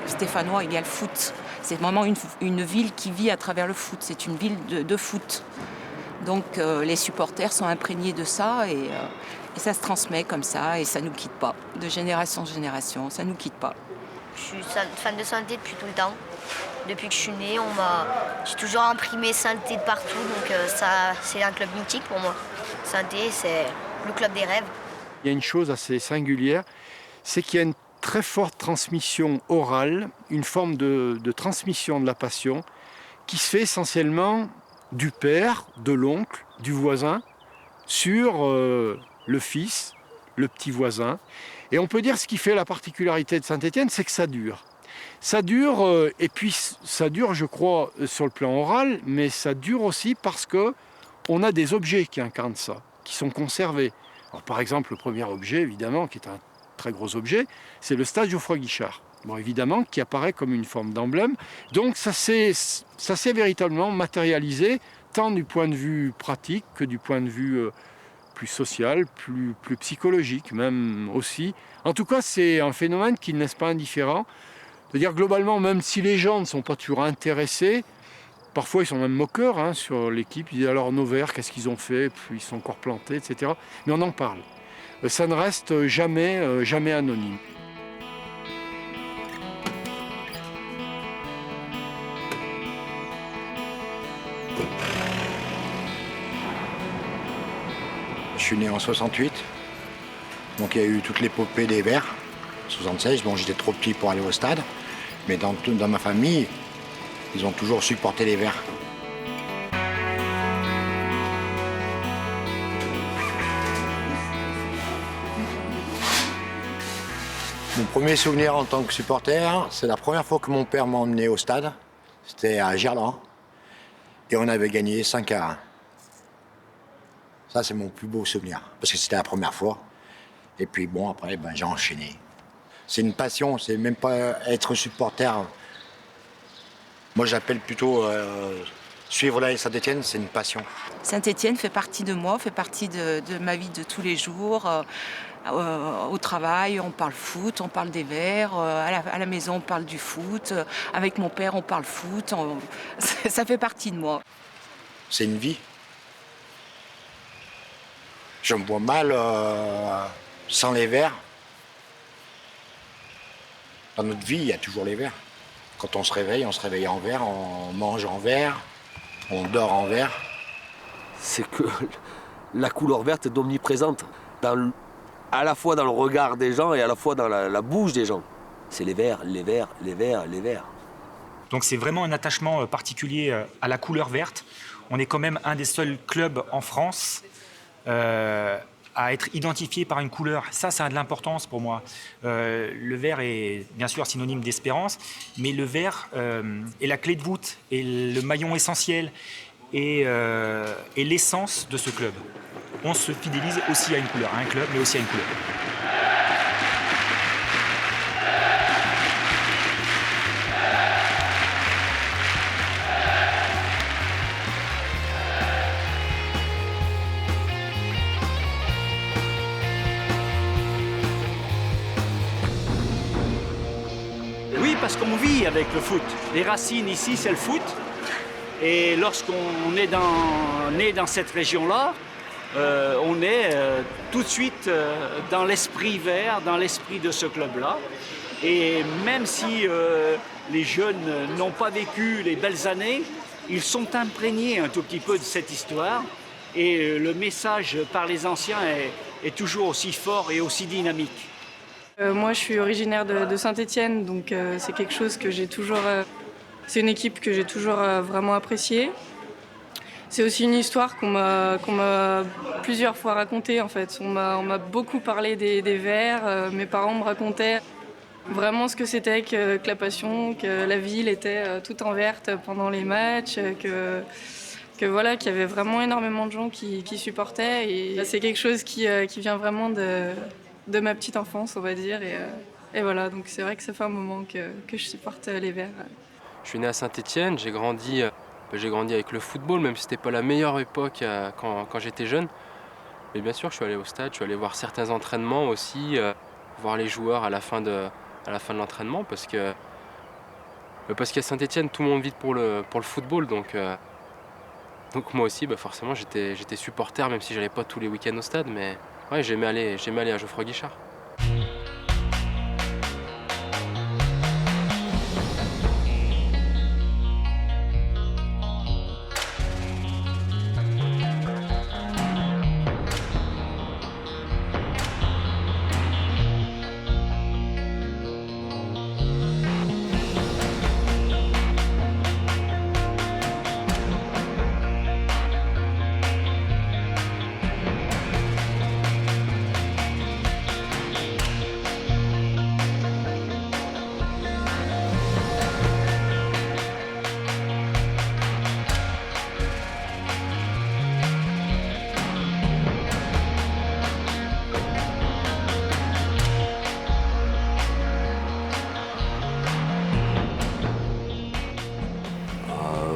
Stéphanois égale foot. C'est vraiment une ville qui vit à travers le foot. C'est une ville de foot. Donc les supporters sont imprégnés de ça et ça se transmet comme ça et ça ne nous quitte pas. De génération en génération, ça ne nous quitte pas. Je suis fan de Saint-Étienne depuis tout le temps. Depuis que je suis née, j'ai toujours imprimé Saint-Étienne de partout, donc ça, c'est un club mythique pour moi. Saint-Étienne, c'est le club des rêves. Il y a une chose assez singulière, c'est qu'il y a une très forte transmission orale, une forme de transmission de la passion qui se fait essentiellement du père, de l'oncle, du voisin, sur le fils, le petit voisin. Et on peut dire ce qui fait la particularité de Saint-Étienne, c'est que ça dure. Ça dure, et puis ça dure, je crois, sur le plan oral, mais ça dure aussi parce qu'on a des objets qui incarnent ça, qui sont conservés. Alors, par exemple, le premier objet, évidemment, qui est un très gros objet, c'est le stade Geoffroy-Guichard. Bon, évidemment, qui apparaît comme une forme d'emblème. Donc ça s'est véritablement matérialisé, tant du point de vue pratique que du point de vue plus social, plus psychologique même aussi. En tout cas, c'est un phénomène qui ne laisse pas indifférent. C'est-à-dire globalement, même si les gens ne sont pas toujours intéressés, parfois ils sont même moqueurs sur l'équipe. Ils disent alors nos verts, qu'est-ce qu'ils ont fait? Puis ils sont encore plantés, etc. Mais on en parle. Ça ne reste jamais, jamais anonyme. Je suis né en 68, donc il y a eu toute l'épopée des Verts. 76, bon j'étais trop petit pour aller au stade, mais dans ma famille, ils ont toujours supporté les Verts. Mon premier souvenir en tant que supporter, c'est la première fois que mon père m'a emmené au stade. C'était à Gerland, et on avait gagné 5-1. Ça, c'est mon plus beau souvenir, parce que c'était la première fois. Et puis bon, après, j'ai enchaîné. C'est une passion, c'est même pas être supporter. Moi, j'appelle plutôt suivre la Saint-Étienne, c'est une passion. Saint-Étienne fait partie de moi, fait partie de ma vie de tous les jours. Au travail, on parle foot, on parle des Verts. À la maison, on parle du foot. Avec mon père, on parle foot. Ça fait partie de moi. C'est une vie. Je me vois mal sans les Verts. Dans notre vie, il y a toujours les Verts. Quand on se réveille en vert, on mange en vert, on dort en vert. C'est que la couleur verte est omniprésente, à la fois dans le regard des gens et à la fois dans la bouche des gens. C'est les verts, les verts, les verts, les verts. Donc c'est vraiment un attachement particulier à la couleur verte. On est quand même un des seuls clubs en France à être identifié par une couleur. Ça a de l'importance pour moi. Le vert est bien sûr synonyme d'espérance, mais le vert est la clé de voûte, est le maillon essentiel et l'essence de ce club. On se fidélise aussi à une couleur, à un club, mais aussi à une couleur. Oui, parce qu'on vit avec le foot. Les racines ici, c'est le foot. Et lorsqu'on est né dans cette région-là, on est tout de suite dans l'esprit vert, dans l'esprit de ce club-là. Et même si les jeunes n'ont pas vécu les belles années, ils sont imprégnés un tout petit peu de cette histoire. Et le message par les anciens est toujours aussi fort et aussi dynamique. Moi, je suis originaire de Saint-Étienne, donc c'est quelque chose que j'ai toujours... c'est une équipe que j'ai toujours vraiment appréciée. C'est aussi une histoire qu'on m'a plusieurs fois racontée, en fait. On m'a beaucoup parlé des Verts. Mes parents me racontaient vraiment ce que c'était que la passion, que la ville était toute en verte pendant les matchs, qu'il y avait vraiment énormément de gens qui supportaient. Et c'est quelque chose qui vient vraiment de ma petite enfance, on va dire. Et voilà, donc c'est vrai que ça fait un moment que je supporte les Verts. Je suis né à Saint-Étienne, j'ai grandi avec le football, même si c'était pas la meilleure époque quand j'étais jeune. Mais bien sûr, je suis allé au stade, je suis allé voir certains entraînements aussi, voir les joueurs à la fin à la fin de l'entraînement parce qu'à Saint-Étienne, tout le monde vit pour le football. Donc moi aussi, forcément, j'étais supporter, même si j'allais pas tous les week-ends au stade. Mais ouais, j'aimais aller à Geoffroy Guichard.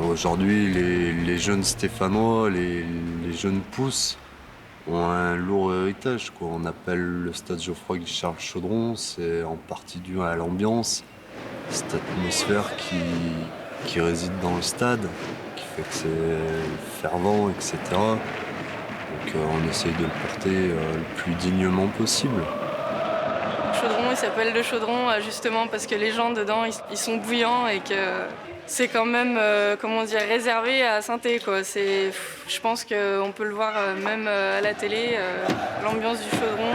Aujourd'hui, les jeunes Stéphanois, les jeunes pousses ont un lourd héritage, quoi. On appelle le stade Geoffroy Guichard Chaudron, c'est en partie dû à l'ambiance, cette atmosphère qui réside dans le stade, qui fait que c'est fervent, etc. Donc on essaye de le porter le plus dignement possible. Chaudron, il s'appelle le Chaudron justement parce que les gens dedans, ils sont bouillants et que c'est quand même, réservé à Saint-Étienne, quoi. Je pense qu'on peut le voir même à la télé, l'ambiance du Chaudron,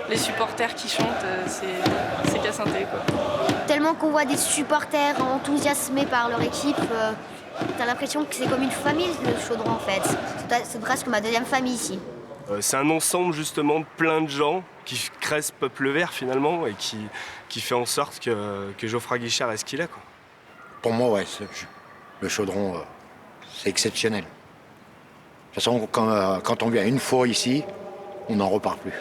les supporters qui chantent, c'est qu'à Saint-Étienne, quoi. Tellement qu'on voit des supporters enthousiasmés par leur équipe, t'as l'impression que c'est comme une famille, le Chaudron, en fait. C'est presque ma deuxième famille ici. C'est un ensemble justement de plein de gens qui créent ce peuple vert finalement et qui fait en sorte que Geoffroy Guichard est ce qu'il est, quoi. Pour moi, ouais, le Chaudron, c'est exceptionnel. De toute façon, quand on vient une fois ici, on n'en repart plus.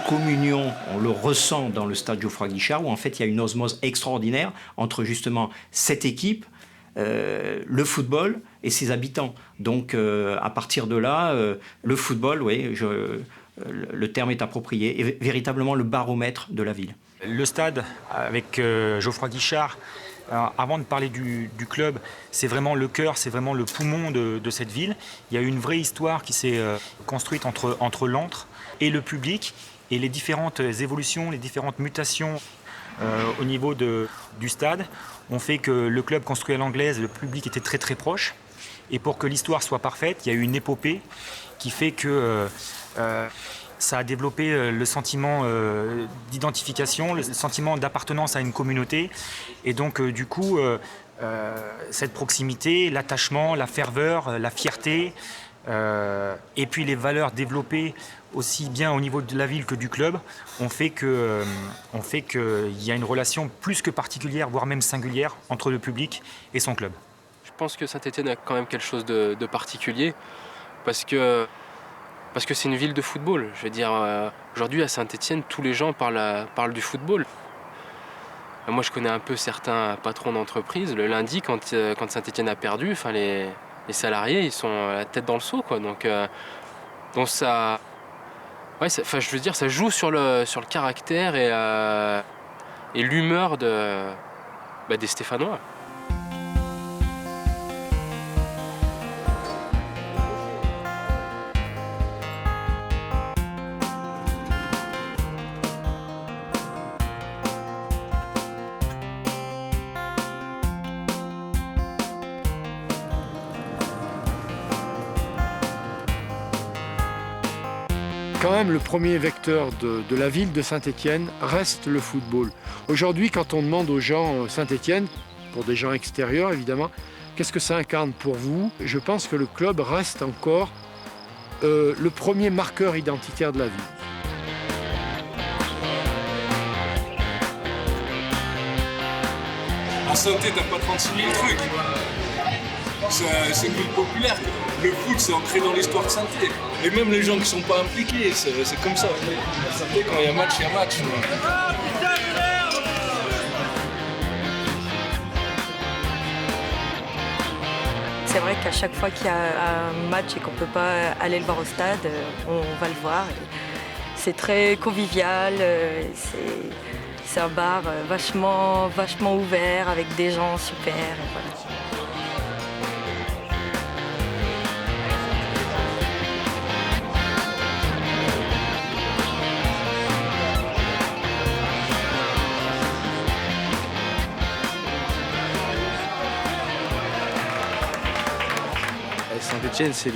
Communion, on le ressent dans le stade Geoffroy Guichard, où en fait il y a une osmose extraordinaire entre justement cette équipe, le football et ses habitants. Donc à partir de là, le football, oui, le terme est approprié, est véritablement le baromètre de la ville. Le stade avec Geoffroy Guichard, alors, avant de parler du club, c'est vraiment le cœur, c'est vraiment le poumon de cette ville. Il y a une vraie histoire qui s'est construite entre l'antre et le public. Et les différentes évolutions, les différentes mutations au niveau du stade ont fait que le club construit à l'anglaise, le public était très très proche. Et pour que l'histoire soit parfaite, il y a eu une épopée qui fait que ça a développé le sentiment d'identification, le sentiment d'appartenance à une communauté. Et donc du coup, cette proximité, l'attachement, la ferveur, la fierté, et puis les valeurs développées aussi bien au niveau de la ville que du club ont fait qu'il y a une relation plus que particulière, voire même singulière, entre le public et son club. Je pense que Saint-Étienne a quand même quelque chose de particulier parce que c'est une ville de football. Je veux dire, aujourd'hui à Saint-Étienne, tous les gens parlent du football. Moi, je connais un peu certains patrons d'entreprise. Le lundi, quand Saint-Étienne a perdu, les salariés, ils sont la tête dans le seau, quoi. Donc ça, ouais, je veux dire, ça joue sur le caractère et l'humeur des Stéphanois. quand même le premier vecteur de la ville de Saint-Étienne reste le football. Aujourd'hui, quand on demande aux gens Saint-Étienne, pour des gens extérieurs évidemment, qu'est-ce que ça incarne pour vous? Je pense que le club reste encore le premier marqueur identitaire de la ville. À Saint-Étienne, t'as pas 36 000 trucs. C'est une ville populaire. Le foot, c'est ancré dans l'histoire de Saint-Étienne. Et même les gens qui sont pas impliqués, c'est comme ça. À Saint-Étienne, quand il y a match, il y a match. C'est vrai qu'à chaque fois qu'il y a un match et qu'on ne peut pas aller le voir au stade, on va le voir. C'est très convivial, c'est un bar vachement ouvert avec des gens super. Voilà. Saint-Étienne, c'est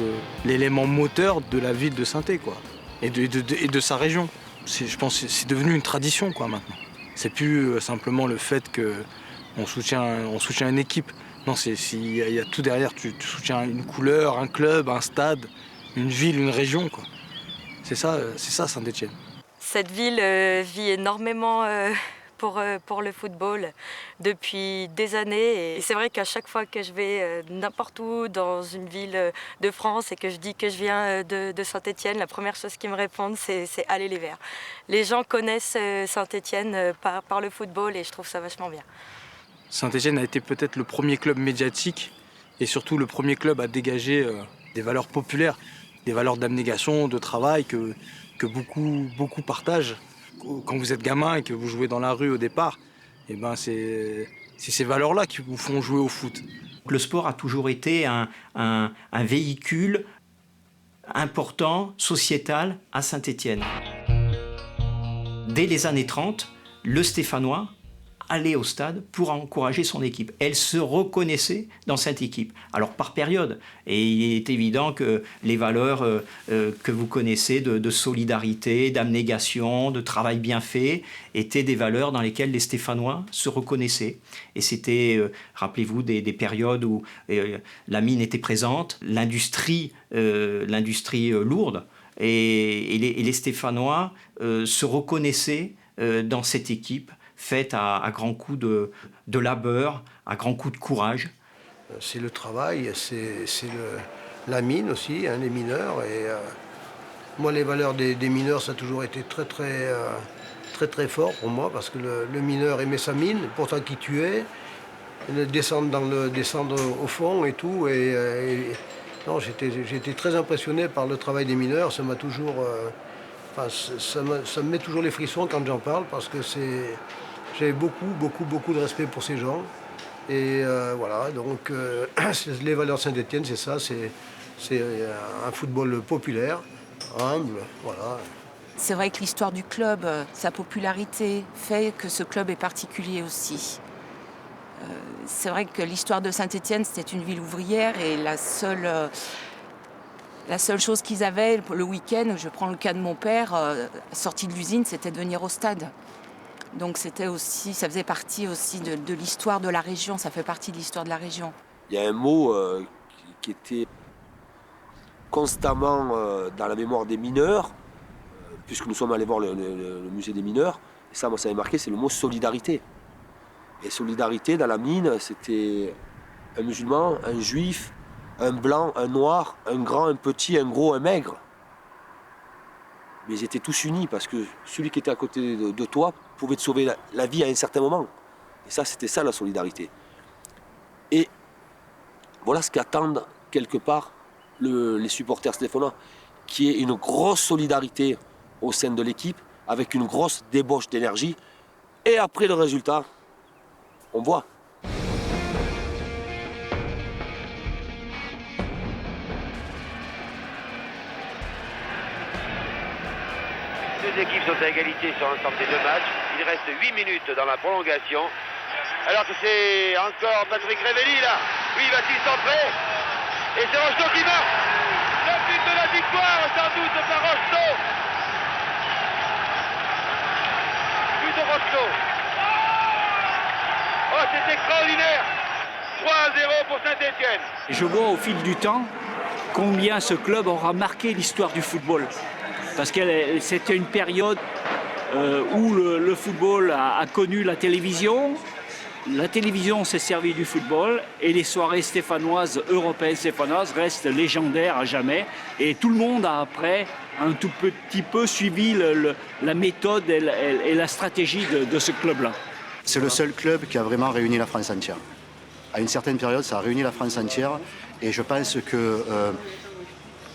l'élément moteur de la ville de Saint-Étienne, quoi, et de sa région. Je pense que c'est devenu une tradition, quoi, maintenant. C'est plus simplement le fait qu'on soutient une équipe. Non, il y a tout derrière. Tu soutiens une couleur, un club, un stade, une ville, une région, quoi. C'est ça Saint-Étienne. Cette ville vit énormément pour le football depuis des années. Et c'est vrai qu'à chaque fois que je vais n'importe où dans une ville de France et que je dis que je viens de Saint-Étienne, la première chose qu'ils me répondent, c'est « Allez les Verts ». Les gens connaissent Saint-Étienne par le football et je trouve ça vachement bien. Saint-Étienne a été peut-être le premier club médiatique et surtout le premier club à dégager des valeurs populaires, des valeurs d'abnégation, de travail que beaucoup partagent. Quand vous êtes gamin et que vous jouez dans la rue au départ, eh ben c'est ces valeurs-là qui vous font jouer au foot. Le sport a toujours été un véhicule important, sociétal à Saint-Étienne. Dès les années 30, le Stéphanois allait au stade pour encourager son équipe. Elle se reconnaissait dans cette équipe. Alors par période. Et il est évident que les valeurs que vous connaissez de solidarité, d'abnégation, de travail bien fait, étaient des valeurs dans lesquelles les Stéphanois se reconnaissaient. Et c'était, rappelez-vous, des périodes où la mine était présente, l'industrie lourde, et les Stéphanois se reconnaissaient dans cette équipe faite à grands coups de labeur, à grands coups de courage. C'est le travail, c'est la mine aussi, hein, les mineurs. Et moi, les valeurs des mineurs, ça a toujours été très fort pour moi, parce que le mineur aimait sa mine, pourtant qui tuait, descendre au fond et tout. Non, j'étais très impressionné par le travail des mineurs. Ça m'a toujours, ça me met toujours les frissons quand j'en parle, parce que j'avais beaucoup de respect pour ces gens. Et voilà, donc les valeurs de Saint-Étienne, c'est ça, c'est un football populaire, humble, voilà. C'est vrai que l'histoire du club, sa popularité, fait que ce club est particulier aussi. C'est vrai que l'histoire de Saint-Étienne, c'était une ville ouvrière et la seule chose qu'ils avaient le week-end, je prends le cas de mon père, sorti de l'usine, c'était de venir au stade. Donc c'était aussi, ça faisait partie aussi de l'histoire de la région, ça fait partie de l'histoire de la région. Il y a un mot qui était constamment dans la mémoire des mineurs, puisque nous sommes allés voir le musée des mineurs, et ça, moi, ça m'avait marqué, c'est le mot solidarité. Et solidarité, dans la mine, c'était un musulman, un juif, un blanc, un noir, un grand, un petit, un gros, un maigre. Mais ils étaient tous unis parce que celui qui était à côté de toi pouvait te sauver la vie à un certain moment. Et ça, c'était ça la solidarité. Et voilà ce qu'attendent quelque part les supporters stéphanois, qui est une grosse solidarité au sein de l'équipe, avec une grosse débauche d'énergie. Et après le résultat, on voit. Les deux équipes sont à égalité sur l'ensemble des deux matchs. Il reste 8 minutes dans la prolongation. Alors que c'est encore Patrick Révelli là. Oui, va-t-il centrer? Et c'est Rocheteau qui marque. Le but de la victoire, sans doute, par Rocheteau. but de Rocheteau. Oh, c'est extraordinaire. 3-0 pour Saint-Étienne. Je vois au fil du temps combien ce club aura marqué l'histoire du football. Parce que c'était une période où le football a connu la télévision. La télévision s'est servie du football et les soirées stéphanoises, européennes stéphanoises restent légendaires à jamais. Et tout le monde a après un tout petit peu suivi la méthode et la stratégie de ce club-là. C'est le seul club qui a vraiment réuni la France entière. À une certaine période, ça a réuni la France entière et je pense que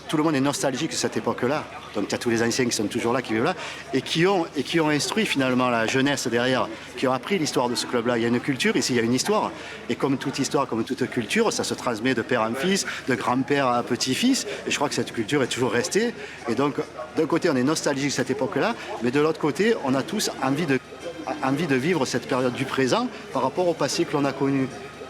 tout le monde est nostalgique de cette époque-là. Donc il y a tous les anciens qui sont toujours là, qui vivent là, et qui ont instruit finalement la jeunesse derrière, qui ont appris l'histoire de ce club-là. Il y a une culture, ici il y a une histoire. Et comme toute histoire, comme toute culture, ça se transmet de père en fils, de grand-père à petit-fils. Et je crois que cette culture est toujours restée. Et donc d'un côté on est nostalgique de cette époque-là, mais de l'autre côté on a tous envie de vivre cette période du présent par rapport au passé que l'on a connu.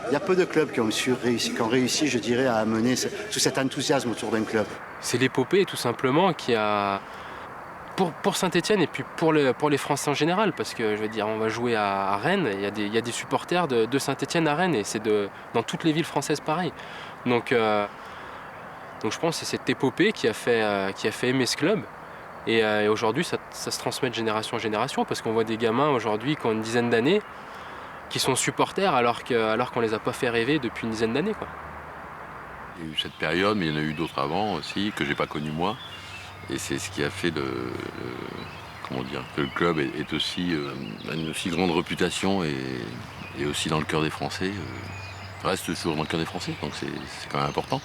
Il y a peu de clubs qui ont réussi, je dirais, à amener tout cet enthousiasme autour d'un club. C'est l'épopée, tout simplement, qui a... Pour Saint-Étienne et puis pour les Français en général, parce que, je veux dire, on va jouer à Rennes, il y a des supporters de Saint-Étienne à Rennes, et c'est dans toutes les villes françaises pareil. Donc je pense que c'est cette épopée qui a fait aimer ce club. Et aujourd'hui, ça se transmet de génération en génération, parce qu'on voit des gamins aujourd'hui qui ont une dizaine d'années, qui sont supporters alors qu'on les a pas fait rêver depuis une dizaine d'années, quoi. Il y a eu cette période, mais il y en a eu d'autres avant aussi, que j'ai pas connu moi. Et c'est ce qui a fait que le club est aussi, a une aussi grande réputation et aussi dans le cœur des Français. Reste toujours dans le cœur des Français, donc c'est quand même important.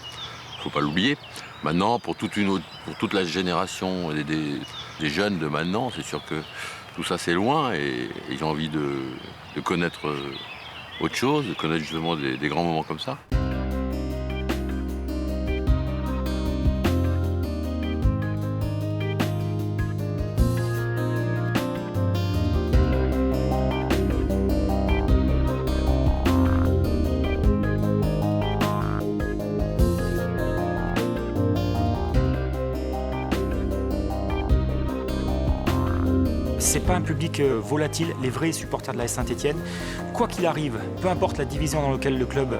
Il ne faut pas l'oublier. Maintenant, pour toute la génération des jeunes de maintenant, c'est sûr que tout ça c'est loin et ils ont envie de connaître autre chose, de connaître justement des grands moments comme ça. C'est pas un public volatile, les vrais supporters de la Saint-Étienne. Quoi qu'il arrive, peu importe la division dans laquelle le club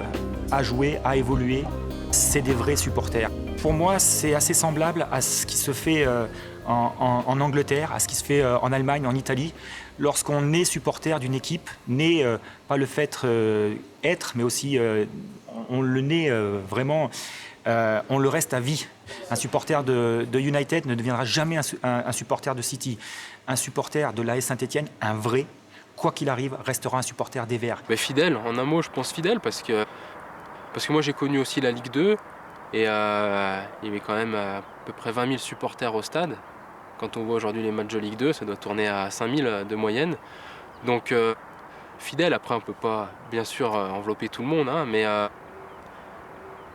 a joué, a évolué, c'est des vrais supporters. Pour moi, c'est assez semblable à ce qui se fait en Angleterre, à ce qui se fait en Allemagne, en Italie. Lorsqu'on est supporter d'une équipe, pas le fait être, mais aussi on le naît vraiment, on le reste à vie. Un supporter de United ne deviendra jamais un supporter de City. Un supporter de l'AS Saint-Étienne, un vrai, quoi qu'il arrive, restera un supporter des Verts. Mais fidèle, en un mot, je pense fidèle, parce que moi j'ai connu aussi la Ligue 2, et il y avait quand même à peu près 20 000 supporters au stade. Quand on voit aujourd'hui les matchs de Ligue 2, ça doit tourner à 5 000 de moyenne. Donc fidèle, après on ne peut pas bien sûr envelopper tout le monde, hein,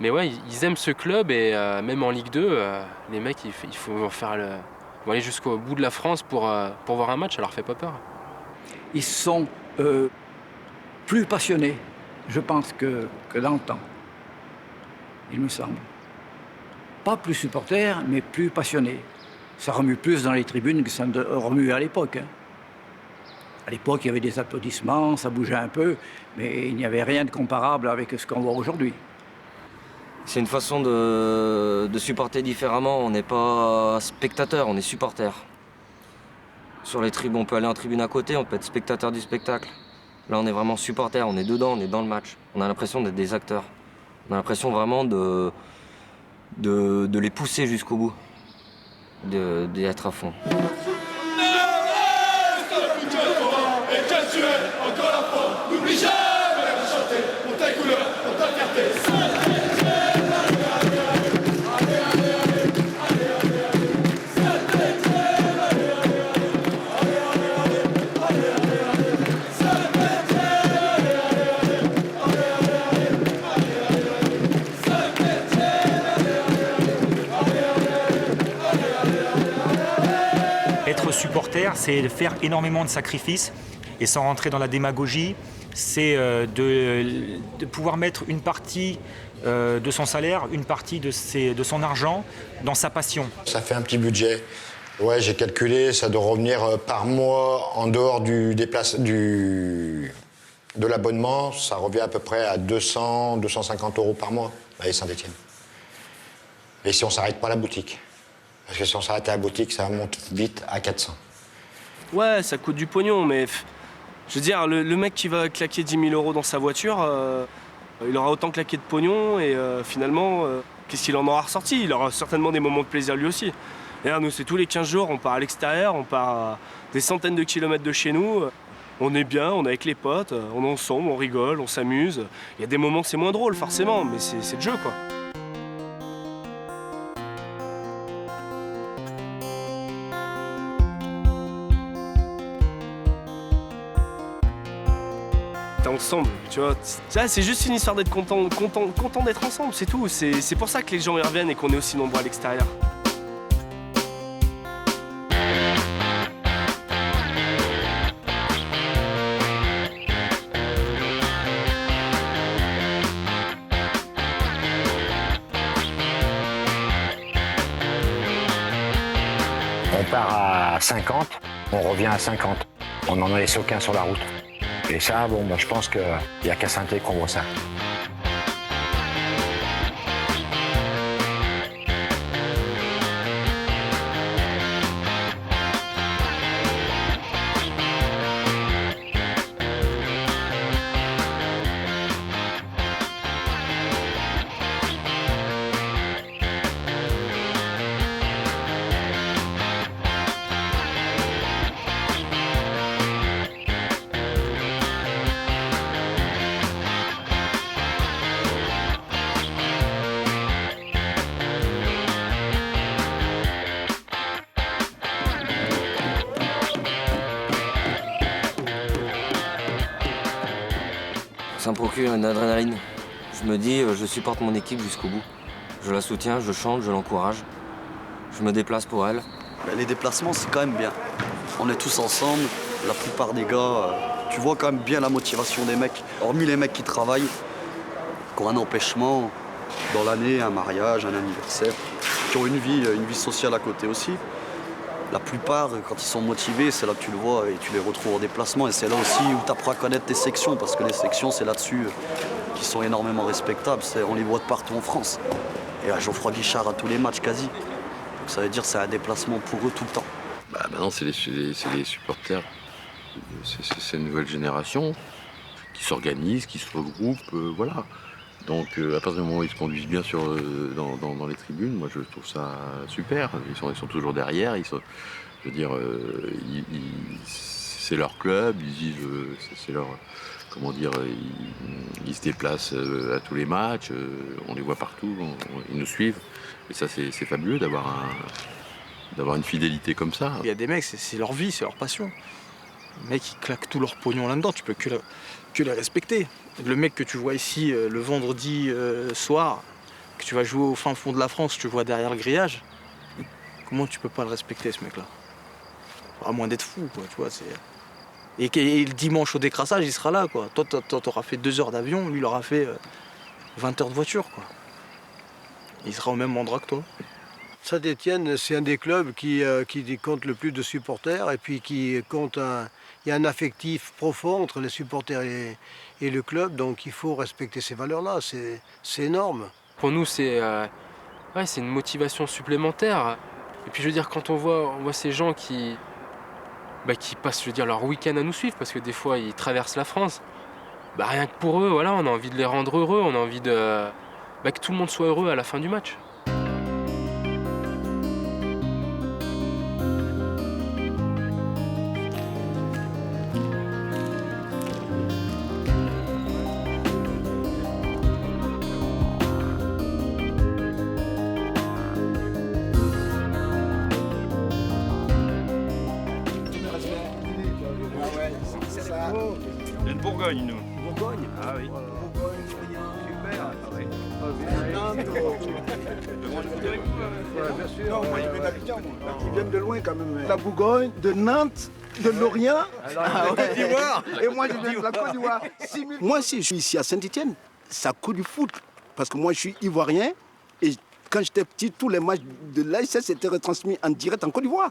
mais ouais, ils aiment ce club, et même en Ligue 2, les mecs, il faut vont aller jusqu'au bout de la France pour voir un match, ça leur fait pas peur. Ils sont plus passionnés, je pense, que dans le temps, il me semble. Pas plus supporters, mais plus passionnés. Ça remue plus dans les tribunes que ça ne remuait à l'époque. Hein. À l'époque, il y avait des applaudissements, ça bougeait un peu, mais il n'y avait rien de comparable avec ce qu'on voit aujourd'hui. C'est une façon de supporter différemment. On n'est pas spectateur, on est supporter. Sur les tribunes, on peut aller en tribune à côté, on peut être spectateur du spectacle. Là, on est vraiment supporter, on est dedans, on est dans le match. On a l'impression d'être des acteurs. On a l'impression vraiment de les pousser jusqu'au bout, d'y être à fond. Supporter, c'est faire énormément de sacrifices, et sans rentrer dans la démagogie, c'est de pouvoir mettre une partie de son salaire, une partie de son argent dans sa passion. Ça fait un petit budget Ouais, j'ai calculé, ça doit revenir par mois en dehors de l'abonnement, ça revient à peu près à 200, 250 € par mois avec Saint-Étienne. Et si on s'arrête pas à la boutique. Parce que si on s'arrête à la boutique, ça monte vite à 400. Ouais, ça coûte du pognon, mais je veux dire, le mec qui va claquer 10 000 € dans sa voiture, il aura autant claqué de pognon et finalement, qu'est-ce qu'il en aura ressorti? Il aura certainement des moments de plaisir lui aussi. Et là, nous, c'est tous les 15 jours, on part à l'extérieur, on part à des centaines de kilomètres de chez nous. On est bien, on est avec les potes, on est ensemble, on rigole, on s'amuse. Il y a des moments où c'est moins drôle, forcément, mais c'est le jeu, quoi. T'es ensemble, tu vois. C'est juste une histoire d'être content d'être ensemble, c'est tout. C'est pour ça que les gens y reviennent et qu'on est aussi nombreux à l'extérieur. On part à 50, on revient à 50. On n'en laisse aucun sur la route. Et ça, bon, je pense qu'il n'y a qu'à Saint-Étienne qu'on voit ça. Ça me procure une adrénaline. Je me dis, je supporte mon équipe jusqu'au bout. Je la soutiens, je chante, je l'encourage. Je me déplace pour elle. Les déplacements, c'est quand même bien. On est tous ensemble, la plupart des gars, tu vois quand même bien la motivation des mecs. Hormis les mecs qui travaillent, qui ont un empêchement dans l'année, un mariage, un anniversaire, qui ont une vie sociale à côté aussi. La plupart, quand ils sont motivés, c'est là que tu le vois et tu les retrouves en déplacement. Et c'est là aussi où tu apprends à connaître tes sections, parce que les sections, c'est là-dessus qui sont énormément respectables. On les voit de partout en France. Et à Geoffroy Guichard à tous les matchs, quasi. Donc ça veut dire que c'est un déplacement pour eux tout le temps. Maintenant, c'est les supporters, c'est une nouvelle génération qui s'organise, qui se regroupe, voilà. Donc à partir du moment où ils se conduisent bien dans les tribunes, moi je trouve ça super. Ils sont toujours derrière. Je veux dire, c'est leur club. Ils disent, c'est leur, comment dire, ils se déplacent à tous les matchs. On les voit partout. Ils nous suivent. Et ça c'est fabuleux d'avoir une fidélité comme ça. Il y a des mecs, c'est leur vie, c'est leur passion. Les mecs, ils claquent tout leur pognon là-dedans. Tu peux que les respecter. Le mec que tu vois ici le vendredi soir, que tu vas jouer au fin fond de la France, tu le vois derrière le grillage, comment tu peux pas le respecter, ce mec-là? À moins d'être fou, quoi, tu vois. Et le dimanche au décrassage, il sera là, quoi. Toi, t'auras fait 2 heures d'avion, lui, il aura fait 20 heures de voiture, quoi. Il sera au même endroit que toi. Saint-Étienne, c'est un des clubs qui compte le plus de supporters et puis qui compte il y a un affectif profond entre les supporters et le club, donc il faut respecter ces valeurs-là, c'est énorme. Pour nous, c'est une motivation supplémentaire. Et puis je veux dire, quand on voit ces gens qui passent, je veux dire, leur week-end à nous suivre, parce que des fois ils traversent la France, rien que pour eux, voilà, on a envie de les rendre heureux, on a envie que tout le monde soit heureux à la fin du match. Une Bourgogne, nous. Bourgogne? Ah oui. Bourgogne, super. Ah oui. Bien sûr. Non, moi, il vient d'Abidjan, moi. Ils viennent de loin, quand même. La Bourgogne, de Nantes, de Lorient, de Côte d'Ivoire. Et moi, je viens de la Côte d'Ivoire. Moi, si je suis ici à Saint-Étienne, ça coûte du foot. Parce que moi, je suis ivoirien. Et quand j'étais petit, tous les matchs de l'ASS étaient retransmis en direct en Côte d'Ivoire.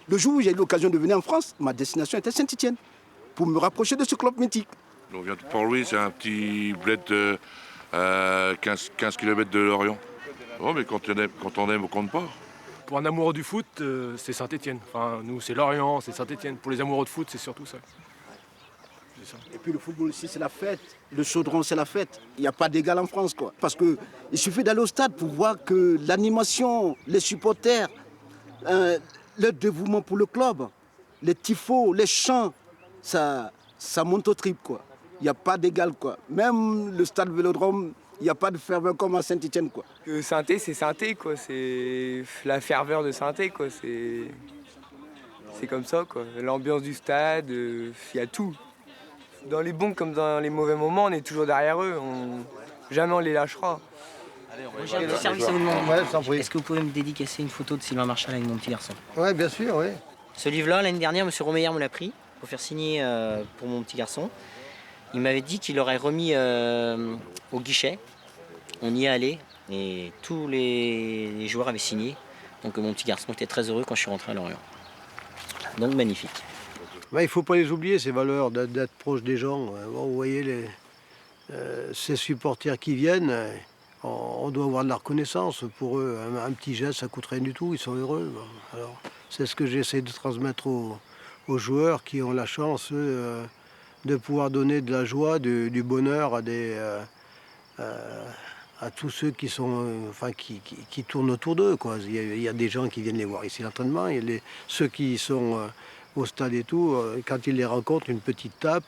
Le jour où j'ai eu l'occasion de venir en France, ma destination était Saint-Étienne, pour me rapprocher de ce club mythique. On vient de Port-Louis, c'est un petit bled de 15 km de Lorient. Oh, mais quand on aime, on compte pas. Pour un amoureux du foot, c'est Saint-Étienne. Enfin, nous, c'est Lorient, c'est Saint-Étienne. Pour les amoureux de foot, c'est surtout ça. Et puis le football ici, c'est la fête. Le chaudron, c'est la fête. Il n'y a pas d'égal en France, quoi. Parce qu'il suffit d'aller au stade pour voir que l'animation, les supporters, le dévouement pour le club, les tifos, les chants, ça monte au trip, quoi. Il n'y a pas d'égal, quoi. Même le stade Vélodrome, il n'y a pas de ferveur comme à Saint-Étienne, quoi. Saint-Étienne, c'est Saint-Étienne, quoi. C'est la ferveur de Saint-Étienne, quoi. C'est comme ça, quoi. L'ambiance du stade, il y a tout. Dans les bons comme dans les mauvais moments, on est toujours derrière eux. Jamais on les lâchera. Moi, j'ai un petit service à vous demander. Est-ce que vous pouvez me dédicacer une photo de Sylvain Marchal avec mon petit garçon? Oui, bien sûr, oui. Ce livre-là, l'année dernière, M. Romeyer me l'a pris pour faire signer pour mon petit garçon. Il m'avait dit qu'il l'aurait remis au guichet. On y est allé et tous les joueurs avaient signé. Donc mon petit garçon était très heureux quand je suis rentré à Lorient. Donc magnifique. Il ne faut pas les oublier, ces valeurs, d'être proche des gens. Bon, vous voyez, ces supporters qui viennent, on doit avoir de la reconnaissance. Pour eux, un petit geste, ça ne coûte rien du tout, ils sont heureux. Alors, c'est ce que j'essaie de transmettre aux joueurs qui ont la chance, eux, de pouvoir donner de la joie, du bonheur à tous ceux qui tournent autour d'eux, quoi. Il y a des gens qui viennent les voir ici à l'entraînement, il y a ceux qui sont au stade et tout, quand ils les rencontrent, une petite tape,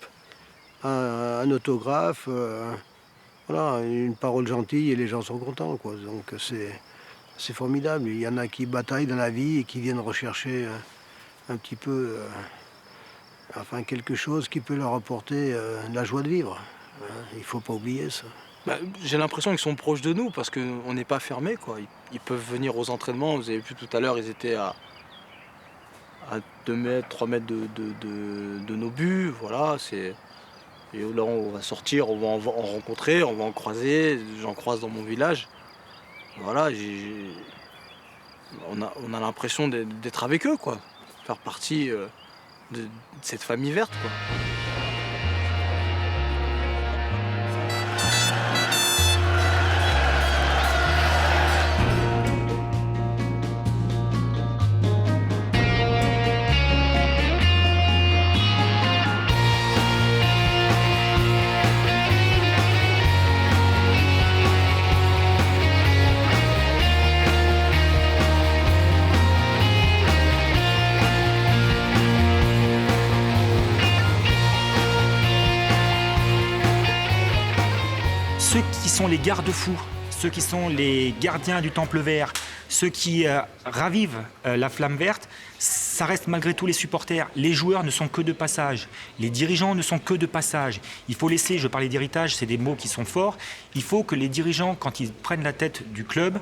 un autographe, voilà, une parole gentille et les gens sont contents, quoi. Donc c'est formidable. Il y en a qui bataillent dans la vie et qui viennent rechercher un petit peu quelque chose qui peut leur apporter la joie de vivre. Il ne faut pas oublier ça. J'ai l'impression qu'ils sont proches de nous parce qu'on n'est pas fermés, quoi. Ils peuvent venir aux entraînements. Vous avez vu tout à l'heure, ils étaient à 2 mètres, 3 mètres de nos buts. Voilà, et là, on va sortir, on va en rencontrer, on va en croiser. J'en croise dans mon village. Voilà, on a l'impression d'être avec eux, quoi. Faire partie de cette famille verte, quoi. Ceux qui sont les garde-fous, ceux qui sont les gardiens du Temple Vert, ceux qui ravivent la flamme verte, ça reste malgré tout les supporters. Les joueurs ne sont que de passage, les dirigeants ne sont que de passage. Il faut laisser, je parlais d'héritage, c'est des mots qui sont forts, il faut que les dirigeants, quand ils prennent la tête du club,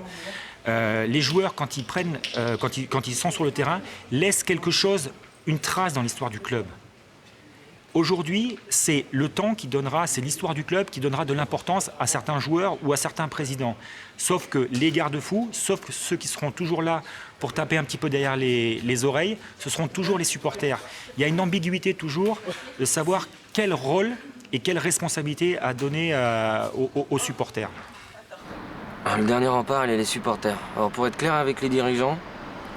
les joueurs, quand ils sont sur le terrain, laissent quelque chose, une trace dans l'histoire du club. Aujourd'hui, c'est le temps qui donnera, c'est l'histoire du club qui donnera de l'importance à certains joueurs ou à certains présidents. Sauf que les garde-fous, sauf que ceux qui seront toujours là pour taper un petit peu derrière les oreilles, ce seront toujours les supporters. Il y a une ambiguïté toujours de savoir quel rôle et quelle responsabilité à donner aux supporters. Le dernier rempart, les supporters. Alors pour être clair avec les dirigeants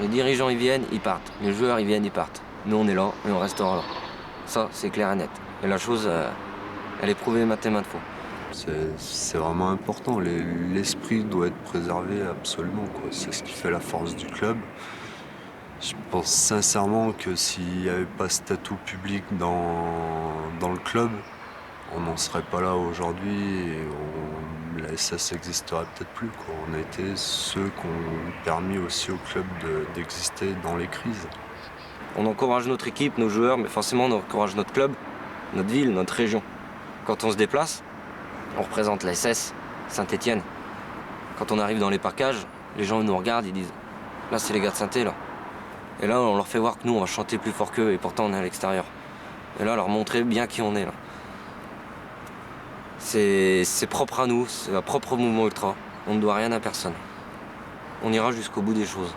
ils viennent, ils partent. Les joueurs, ils viennent, ils partent. Nous, on est là et on restera là. Ça, c'est clair et net. Et la chose, elle est prouvée maintes et maintes fois. C'est vraiment important. L'esprit doit être préservé absolument, quoi. C'est ce qui fait la force du club. Je pense sincèrement que s'il n'y avait pas ce statut public dans le club, on n'en serait pas là aujourd'hui et la SS n'existerait peut-être plus, quoi. On a été ceux qui ont permis aussi au club d'exister dans les crises. On encourage notre équipe, nos joueurs, mais forcément on encourage notre club, notre ville, notre région. Quand on se déplace, on représente la SS, Saint-Étienne. Quand on arrive dans les parcages, les gens nous regardent, ils disent « Là, c'est les gars de Saint-Étienne, là ». Et là, on leur fait voir que nous, on va chanter plus fort qu'eux, et pourtant on est à l'extérieur. Et là, leur montrer bien qui on est, là. C'est propre à nous, c'est un propre mouvement ultra. On ne doit rien à personne. On ira jusqu'au bout des choses.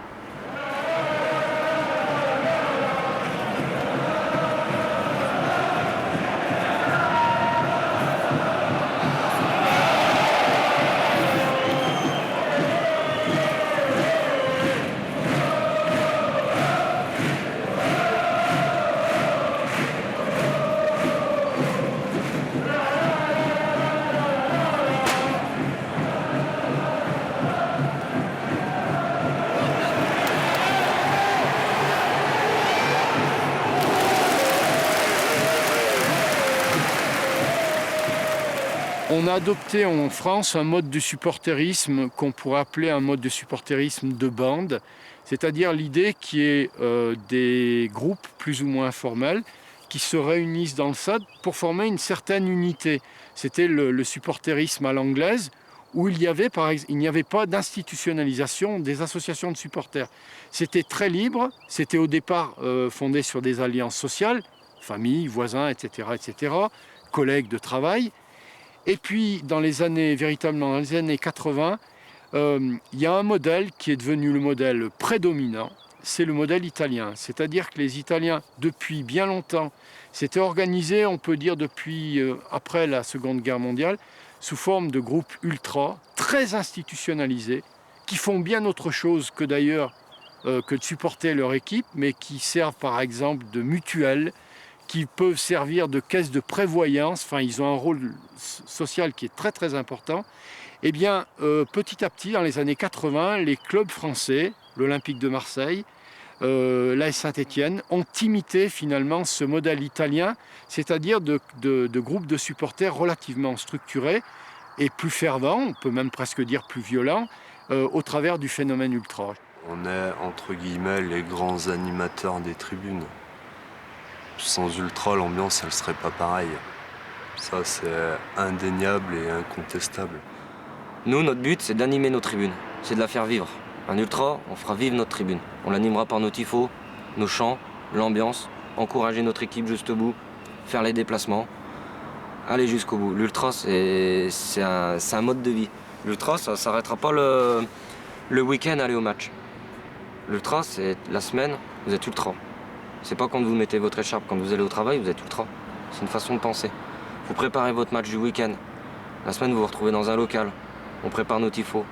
On a adopté en France un mode de supporterisme qu'on pourrait appeler un mode de supporterisme de bande, c'est-à-dire l'idée qui est des groupes plus ou moins informels qui se réunissent dans le stade pour former une certaine unité. C'était le supporterisme à l'anglaise, où il n'y avait pas d'institutionnalisation des associations de supporters. C'était très libre, c'était au départ fondé sur des alliances sociales, famille, voisins, etc., collègues de travail. Et puis, véritablement dans les années 80, il y a un modèle qui est devenu le modèle prédominant, c'est le modèle italien. C'est-à-dire que les Italiens, depuis bien longtemps, s'étaient organisés, on peut dire depuis après la Seconde Guerre mondiale, sous forme de groupes ultra, très institutionnalisés, qui font bien autre chose que d'ailleurs que de supporter leur équipe, mais qui servent par exemple de mutuelles, qui peuvent servir de caisse de prévoyance, enfin ils ont un rôle social qui est très très important. Eh bien, petit à petit, dans les années 80, les clubs français, l'Olympique de Marseille, l'AS Saint-Étienne, ont imité finalement ce modèle italien, c'est-à-dire de groupes de supporters relativement structurés et plus fervents, on peut même presque dire plus violents, au travers du phénomène ultra. On est, entre guillemets, les grands animateurs des tribunes. Sans ultra, l'ambiance, elle ne serait pas pareille. Ça, c'est indéniable et incontestable. Nous, notre but, c'est d'animer nos tribunes, c'est de la faire vivre. Un ultra, on fera vivre notre tribune. On l'animera par nos tifos, nos chants, l'ambiance, encourager notre équipe jusqu'au bout, faire les déplacements, aller jusqu'au bout. L'ultra, c'est un mode de vie. L'ultra, ça ne s'arrêtera pas le week-end à aller au match. L'ultra, c'est la semaine, vous êtes ultra. C'est pas quand vous mettez votre écharpe, quand vous allez au travail, vous êtes ultra. C'est une façon de penser. Vous préparez votre match du week-end. La semaine, vous vous retrouvez dans un local. On prépare nos tifos,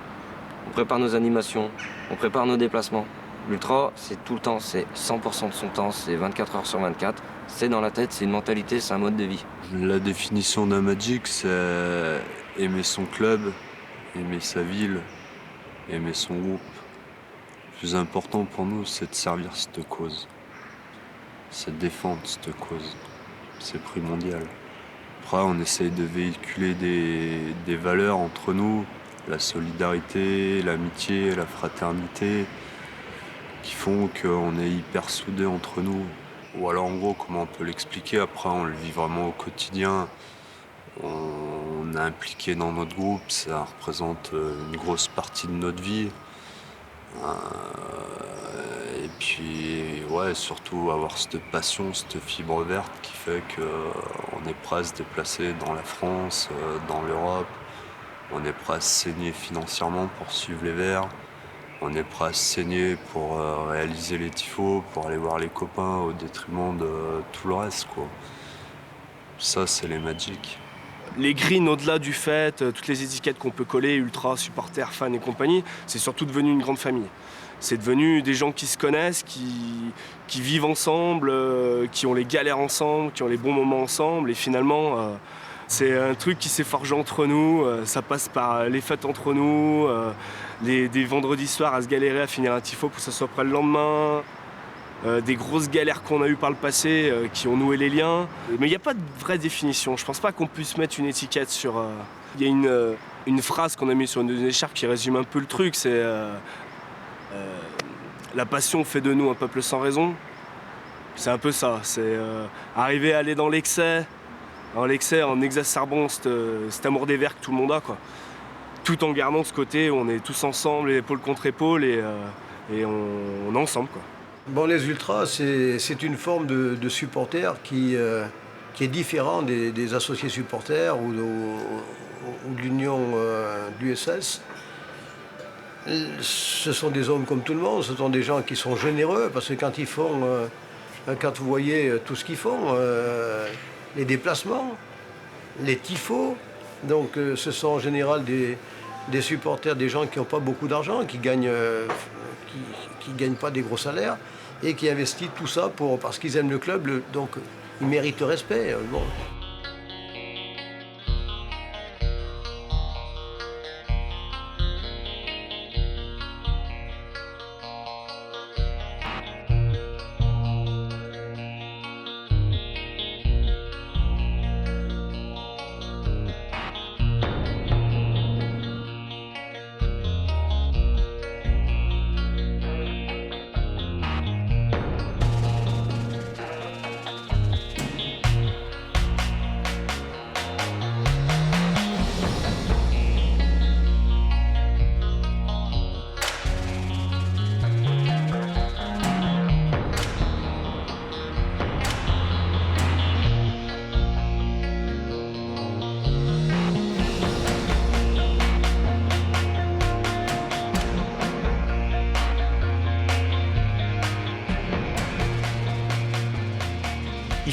on prépare nos animations, on prépare nos déplacements. L'ultra, c'est tout le temps, c'est 100% de son temps, c'est 24 heures sur 24. C'est dans la tête, c'est une mentalité, c'est un mode de vie. La définition d'un Magic, c'est aimer son club, aimer sa ville, aimer son groupe. Le plus important pour nous, c'est de servir cette cause. C'est de défendre cette cause. C'est primordial. Après, on essaye de véhiculer des valeurs entre nous, la solidarité, l'amitié, la fraternité, qui font qu'on est hyper soudés entre nous. Ou alors, en gros, comment on peut l'expliquer? Après, on le vit vraiment au quotidien. On est impliqué dans notre groupe, ça représente une grosse partie de notre vie. Et puis, ouais, surtout avoir cette passion, cette fibre verte qui fait qu'on est prêt à se déplacer dans la France, dans l'Europe. On est prêt à se saigner financièrement pour suivre les Verts. On est prêt à se saigner pour réaliser les tifos, pour aller voir les copains au détriment de tout le reste, quoi. Ça, c'est les Magic. Les greens, au-delà du fait, toutes les étiquettes qu'on peut coller, ultra, supporters, fans et compagnie, c'est surtout devenu une grande famille. C'est devenu des gens qui se connaissent, qui vivent ensemble, qui ont les galères ensemble, qui ont les bons moments ensemble. Et finalement, c'est un truc qui s'est forgé entre nous. Ça passe par les fêtes entre nous, des vendredis soirs à se galérer à finir un tifo pour que ça soit prêt le lendemain. Des grosses galères qu'on a eues par le passé qui ont noué les liens. Mais il n'y a pas de vraie définition. Je pense pas qu'on puisse mettre une étiquette sur... Il y a une phrase qu'on a mise sur une écharpe qui résume un peu le truc, c'est la passion fait de nous un peuple sans raison. C'est un peu ça, c'est arriver à aller dans l'excès, en exacerbant cet amour des Verts que tout le monde a, quoi. Tout en gardant ce côté où on est tous ensemble, épaule contre épaule, et on est ensemble, quoi. Bon, les ultras, c'est une forme de supporter qui est différent des associés supporters ou de l'union d'USS. Ce sont des hommes comme tout le monde, ce sont des gens qui sont généreux, parce que quand vous voyez tout ce qu'ils font, les déplacements, les tifos, donc ce sont en général des supporters, des gens qui n'ont pas beaucoup d'argent, qui gagnent pas des gros salaires, et qui investissent tout ça parce qu'ils aiment le club, donc ils méritent le respect. Bon.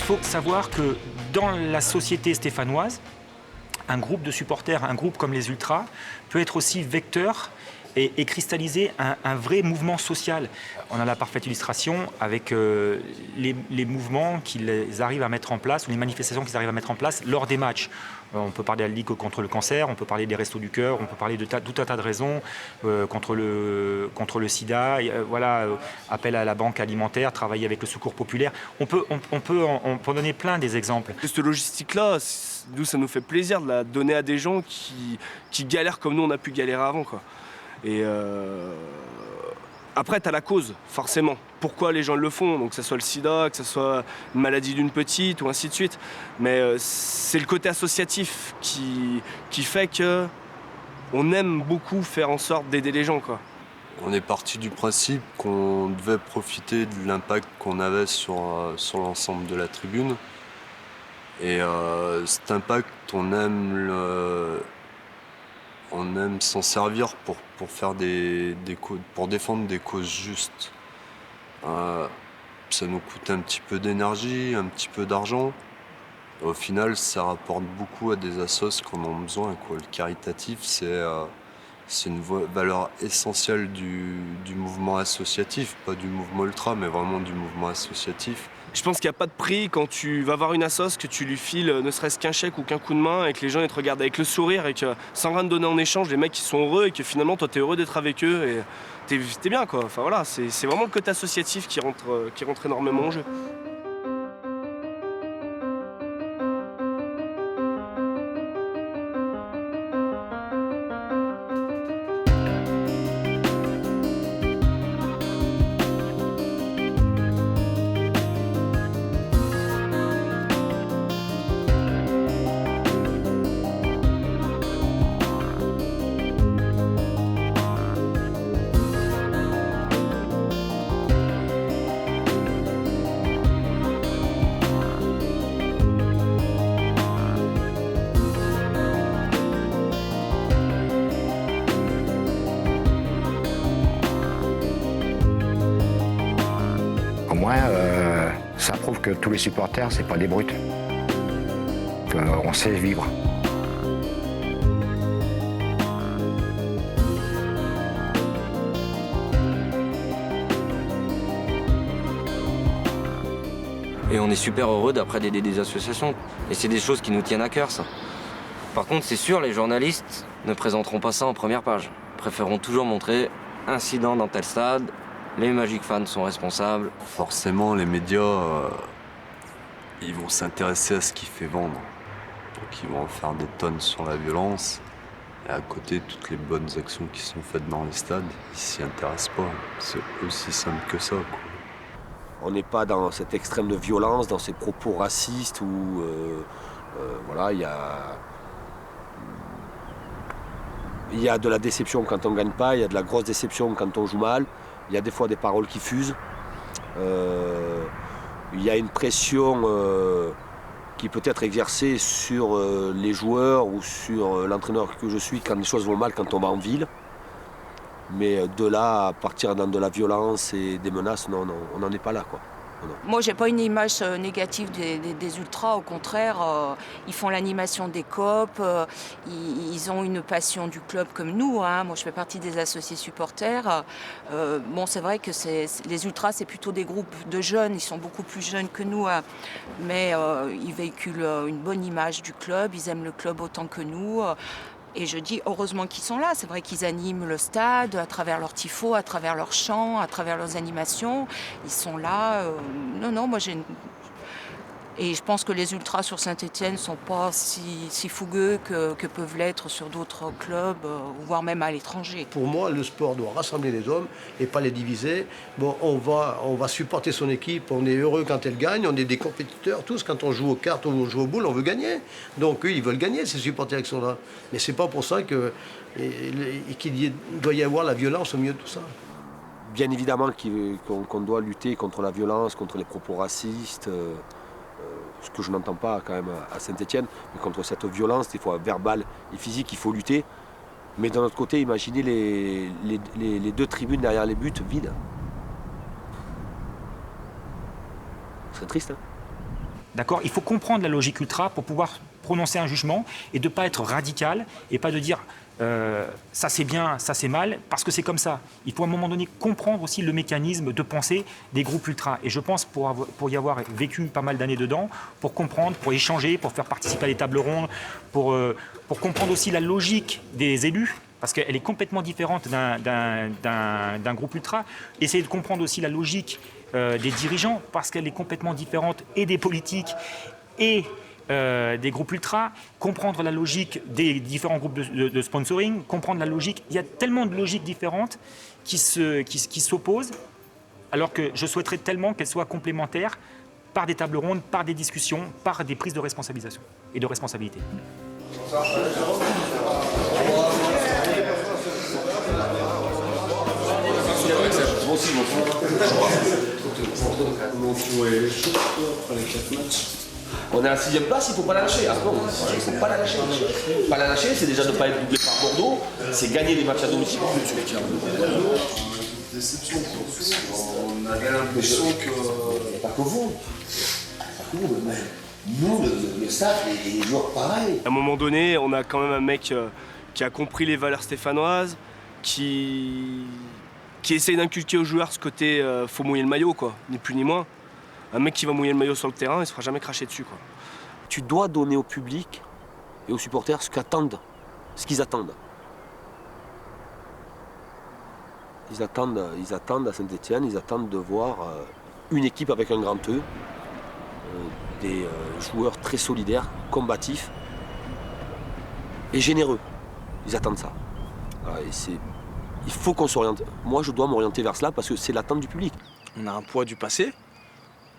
faut savoir que dans la société stéphanoise, un groupe de supporters, un groupe comme les Ultras, peut être aussi vecteur et cristalliser un vrai mouvement social. On a la parfaite illustration avec les mouvements qu'ils arrivent à mettre en place, ou les manifestations qu'ils arrivent à mettre en place lors des matchs. On peut parler de la Ligue contre le cancer, on peut parler des Restos du Cœur, on peut parler de tout un tas de raisons contre le sida, appel à la banque alimentaire, travailler avec le secours populaire. On peut en donner plein des exemples. Cette logistique-là, nous, ça nous fait plaisir de la donner à des gens qui galèrent comme nous, on a pu galérer avant, quoi. Et après, tu as la cause, forcément. Pourquoi les gens le font, donc que ce soit le sida, que ce soit une maladie d'une petite, ou ainsi de suite. Mais c'est le côté associatif qui fait qu'on aime beaucoup faire en sorte d'aider les gens, quoi. On est parti du principe qu'on devait profiter de l'impact qu'on avait sur l'ensemble de la tribune. Et cet impact, on aime s'en servir pour faire pour défendre des causes justes. Ça nous coûte un petit peu d'énergie, un petit peu d'argent. Au final, ça rapporte beaucoup à des assos qui en ont besoin, quoi. Le caritatif, c'est une valeur essentielle du mouvement associatif, pas du mouvement ultra, mais vraiment du mouvement associatif. Je pense qu'il n'y a pas de prix quand tu vas voir une assos, que tu lui files ne serait-ce qu'un chèque ou qu'un coup de main et que les gens ils te regardent avec le sourire et que sans rien te donner en échange, les mecs ils sont heureux et que finalement toi t'es heureux d'être avec eux et t'es bien, quoi. Enfin voilà, c'est vraiment le côté associatif qui rentre énormément en jeu. Au moins, ça prouve que tous les supporters, c'est pas des brutes. Qu'on sait vivre. Et on est super heureux d'après d'aider des associations. Et c'est des choses qui nous tiennent à cœur, ça. Par contre, c'est sûr, les journalistes ne présenteront pas ça en première page. Ils préféreront toujours montrer incident dans tel stade, les Magic fans sont responsables. Forcément, les médias, ils vont s'intéresser à ce qui fait vendre. Donc ils vont en faire des tonnes sur la violence. Et à côté, toutes les bonnes actions qui sont faites dans les stades, ils s'y intéressent pas. C'est aussi simple que ça, quoi. On n'est pas dans cet extrême de violence, dans ces propos racistes où voilà, il y a de la déception quand on ne gagne pas, il y a de la grosse déception quand on joue mal, il y a des fois des paroles qui fusent, il y a une pression qui peut être exercée sur les joueurs ou sur l'entraîneur que je suis quand les choses vont mal, quand on va en ville. Mais de là à partir dans de la violence et des menaces, non, on n'en est pas là, quoi. Non. Moi, j'ai pas une image négative des ultras, au contraire, ils font l'animation des COP, ils ont une passion du club comme nous, hein. Moi, je fais partie des associés supporters. Bon, c'est vrai que les ultras, c'est plutôt des groupes de jeunes, ils sont beaucoup plus jeunes que nous, hein. Mais ils véhiculent une bonne image du club, ils aiment le club autant que nous. Et je dis heureusement qu'ils sont là. C'est vrai qu'ils animent le stade à travers leurs tifos, à travers leurs chants, à travers leurs animations. Ils sont là. Non, moi j'ai une... Et je pense que les ultras sur Saint-Étienne ne sont pas si fougueux que peuvent l'être sur d'autres clubs, voire même à l'étranger. Pour moi, le sport doit rassembler les hommes et pas les diviser. Bon, on va supporter son équipe, on est heureux quand elle gagne, on est des compétiteurs tous. Quand on joue aux cartes ou on joue aux boules, on veut gagner. Donc eux, ils veulent gagner, ces supporters qui sont là. Mais c'est pas pour ça qu'il doit y avoir la violence au milieu de tout ça. Bien évidemment qu'on doit lutter contre la violence, contre les propos racistes. Ce que je n'entends pas quand même à Saint-Étienne, mais contre cette violence, des fois verbale et physique, il faut lutter. Mais d'un autre côté, imaginez les deux tribunes derrière les buts vides. Ce serait triste, hein. D'accord ? Il faut comprendre la logique ultra pour pouvoir prononcer un jugement et de ne pas être radical et pas de dire ça c'est bien, ça c'est mal, parce que c'est comme ça. Il faut à un moment donné comprendre aussi le mécanisme de pensée des groupes ultra. Et je pense, pour y avoir vécu pas mal d'années dedans, pour comprendre, pour échanger, pour faire participer à des tables rondes, pour comprendre aussi la logique des élus, parce qu'elle est complètement différente d'un groupe ultra. Essayer de comprendre aussi la logique des dirigeants, parce qu'elle est complètement différente et des politiques et des groupes ultra, comprendre la logique des différents groupes de sponsoring, comprendre la logique. Il y a tellement de logiques différentes qui s'opposent, alors que je souhaiterais tellement qu'elles soient complémentaires par des tables rondes, par des discussions, par des prises de responsabilisation et de responsabilité. On est à la 6e place, il ne faut pas la lâcher. Ah non, il ne faut pas la lâcher. Pas la lâcher, c'est déjà de ne pas être doublé par Bordeaux, c'est gagner les matchs à domicile. Déception. On avait l'impression que. Pas que vous. Mais nous, le staff, les joueurs pareils. À un moment donné, on a quand même un mec qui a compris les valeurs stéphanoises, qui essaye d'inculquer aux joueurs ce côté faut mouiller le maillot, quoi, ni plus ni moins. Un mec qui va mouiller le maillot sur le terrain, il ne se fera jamais cracher dessus, quoi. Tu dois donner au public et aux supporters ce qu'ils attendent. Ils attendent à Saint-Étienne, ils attendent de voir une équipe avec un grand E, des joueurs très solidaires, combatifs et généreux. Ils attendent ça. Il faut qu'on s'oriente. Moi, je dois m'orienter vers cela parce que c'est l'attente du public. On a un poids du passé,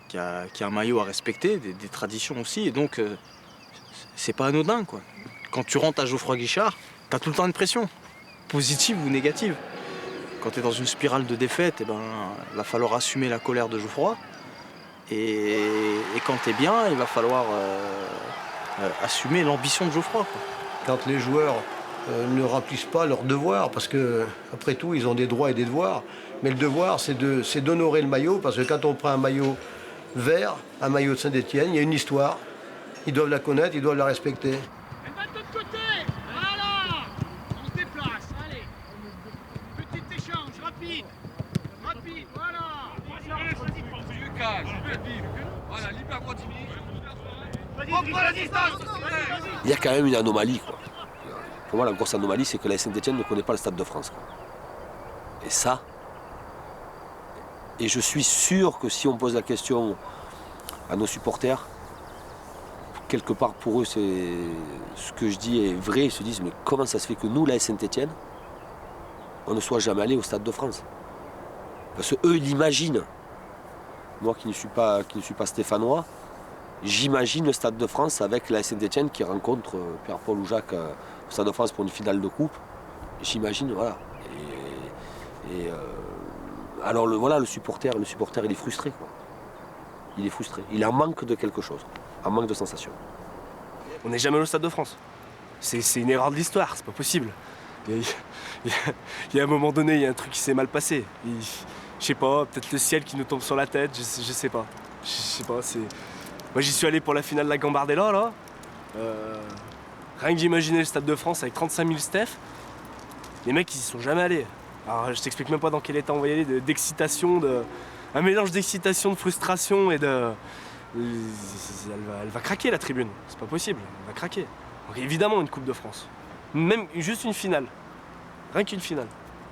qui a un maillot à respecter, des traditions aussi, et donc c'est pas anodin, quoi. Quand tu rentres à Geoffroy Guichard, t'as tout le temps une pression, positive ou négative. Quand tu es dans une spirale de défaite, il va falloir assumer la colère de Geoffroy. Et quand tu es bien, il va falloir assumer l'ambition de Geoffroy, quoi. Quand les joueurs ne remplissent pas leurs devoirs, parce que après tout, ils ont des droits et des devoirs, mais le devoir, c'est d'honorer le maillot, parce que quand on prend un maillot vert, un maillot de Saint-Étienne, il y a une histoire. Ils doivent la connaître, ils doivent la respecter. Il y a quand même une anomalie, quoi. Pour moi, la grosse anomalie, c'est que la Saint-Étienne ne connaît pas le Stade de France, quoi. Et ça, et je suis sûr que si on pose la question à nos supporters, quelque part pour eux, ce que je dis est vrai. Ils se disent, mais comment ça se fait que nous, la Saint-Étienne, on ne soit jamais allé au Stade de France? Parce qu'eux, ils l'imaginent. Moi qui ne suis pas stéphanois, j'imagine le Stade de France avec la Saint-Étienne qui rencontre Pierre-Paul ou Jacques au Stade de France pour une finale de coupe. J'imagine, voilà. Alors le supporter, il est frustré, quoi. Il est frustré. Il en manque de quelque chose, un manque de sensation. On n'est jamais allé au Stade de France. C'est une erreur de l'histoire, c'est pas possible. Il y a un moment donné, il y a un truc qui s'est mal passé. Je sais pas, peut-être le ciel qui nous tombe sur la tête, je sais pas. Moi j'y suis allé pour la finale de la Gambardella, là. Rien que d'imaginer le Stade de France avec 35 000 Steph, les mecs ils y sont jamais allés. Alors je t'explique même pas dans quel état on va y aller, d'excitation, un mélange d'excitation, de frustration et de... Elle va craquer la tribune, c'est pas possible, elle va craquer. Donc évidemment une Coupe de France, même juste une finale, rien qu'une finale,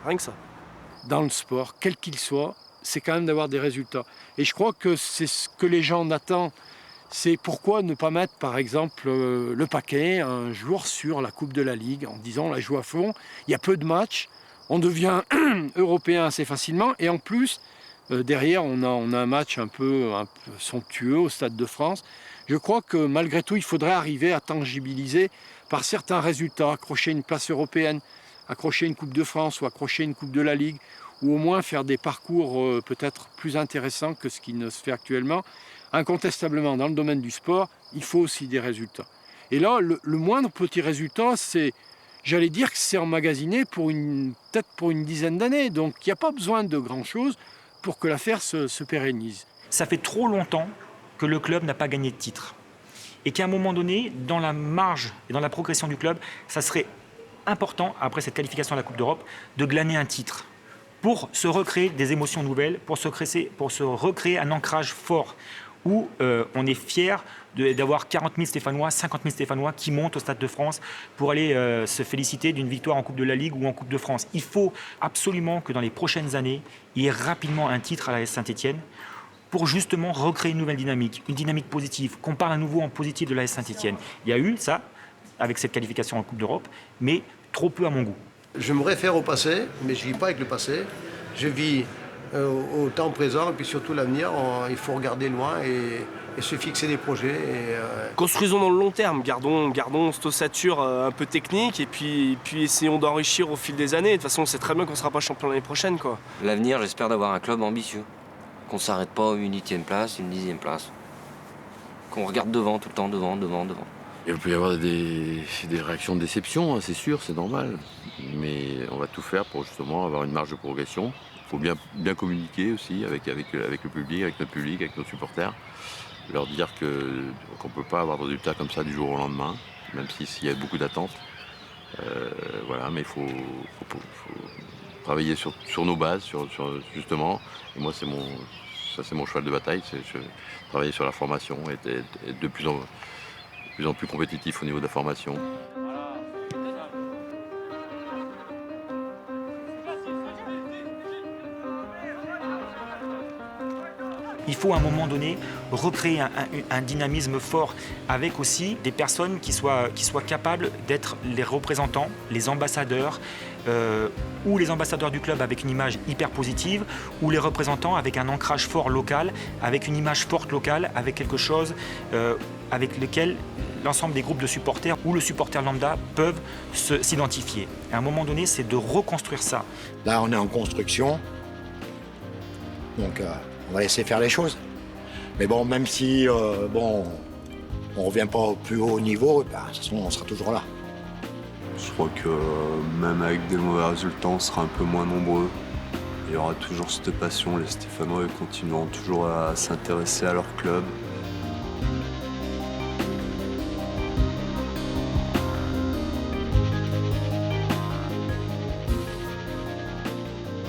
rien que ça. Dans le sport, quel qu'il soit, c'est quand même d'avoir des résultats. Et je crois que c'est ce que les gens attendent. C'est pourquoi ne pas mettre, par exemple, le paquet un jour sur la Coupe de la Ligue en disant on la joue à fond, il y a peu de matchs, on devient européen assez facilement et en plus, derrière, on a un match un peu somptueux au Stade de France. Je crois que malgré tout, il faudrait arriver à tangibiliser par certains résultats, accrocher une place européenne, accrocher une Coupe de France ou accrocher une Coupe de la Ligue, ou au moins faire des parcours peut-être plus intéressants que ce qui ne se fait actuellement. Incontestablement, dans le domaine du sport, il faut aussi des résultats. Et là, le moindre petit résultat, j'allais dire que c'est emmagasiné peut-être pour une dizaine d'années. Donc il n'y a pas besoin de grand-chose pour que l'affaire se pérennise. Ça fait trop longtemps que le club n'a pas gagné de titre. Et qu'à un moment donné, dans la marge et dans la progression du club, ça serait important, après cette qualification à la Coupe d'Europe, de glaner un titre pour se recréer des émotions nouvelles, pour se recréer un ancrage fort où on est fier d'avoir 40 000 Stéphanois, 50 000 Stéphanois qui montent au Stade de France pour aller se féliciter d'une victoire en Coupe de la Ligue ou en Coupe de France. Il faut absolument que dans les prochaines années, il y ait rapidement un titre à l'AS Saint-Étienne pour justement recréer une nouvelle dynamique, une dynamique positive, qu'on parle à nouveau en positif de l'AS Saint-Étienne. Il y a eu ça, avec cette qualification en Coupe d'Europe, mais trop peu à mon goût. Je me réfère au passé, mais je ne vis pas avec le passé. Je vis au temps présent et puis surtout l'avenir. Il faut regarder loin et se fixer des projets. Construisons dans le long terme, gardons cette ossature un peu technique et puis essayons d'enrichir au fil des années. De toute façon, on sait très bien qu'on ne sera pas champion l'année prochaine, quoi. L'avenir, j'espère d'avoir un club ambitieux. Qu'on ne s'arrête pas à une 8e place, une 10e place. Qu'on regarde devant tout le temps, devant. Il peut y avoir des réactions de déception, hein, c'est sûr, c'est normal. Mais on va tout faire pour justement avoir une marge de progression. Il faut bien communiquer aussi avec le public, avec notre public, avec nos supporters. Leur dire qu'on ne peut pas avoir de résultats comme ça du jour au lendemain, même s'il y a beaucoup d'attentes. Voilà, mais il faut travailler sur nos bases, justement. Et moi, c'est mon cheval de bataille, c'est travailler sur la formation et être de plus en plus compétitif au niveau de la formation. Il faut à un moment donné recréer un dynamisme fort avec aussi des personnes qui soient capables d'être les représentants, les ambassadeurs, ou les ambassadeurs du club avec une image hyper positive, ou les représentants avec un ancrage fort local, avec une image forte locale, avec quelque chose avec lequel l'ensemble des groupes de supporters ou le supporter lambda peuvent s'identifier. À un moment donné, c'est de reconstruire ça. Là, on est en construction, donc on va laisser faire les choses. Mais bon, même si on ne revient pas au plus haut niveau, de toute façon, on sera toujours là. Je crois que même avec des mauvais résultats, on sera un peu moins nombreux. Il y aura toujours cette passion, les Stéphanois continueront toujours à s'intéresser à leur club.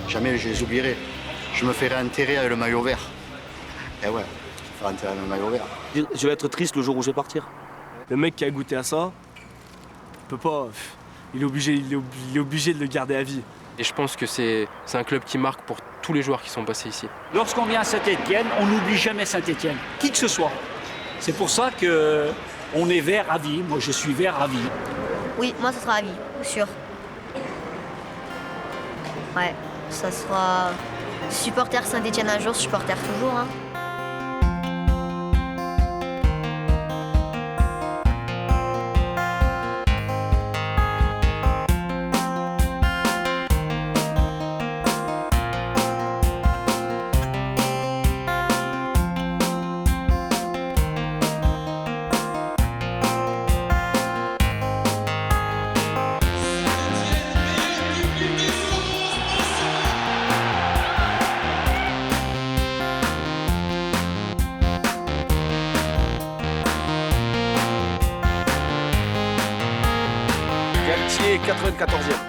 Jamais je les oublierai. Je me ferai enterrer avec le maillot vert. Eh ouais, je me ferai enterrer avec le maillot vert. Je vais être triste le jour où je vais partir. Le mec qui a goûté à ça, il peut pas. Il est obligé de le garder à vie. Et je pense que c'est un club qui marque pour tous les joueurs qui sont passés ici. Lorsqu'on vient à Saint-Étienne, on n'oublie jamais Saint-Étienne, qui que ce soit. C'est pour ça qu'on est vert à vie. Moi, je suis vert à vie. Oui, moi, ça sera à vie, sûr. Ouais, ça sera supporter Saint-Étienne un jour, supporter toujours. Hein. Galtier, 94e.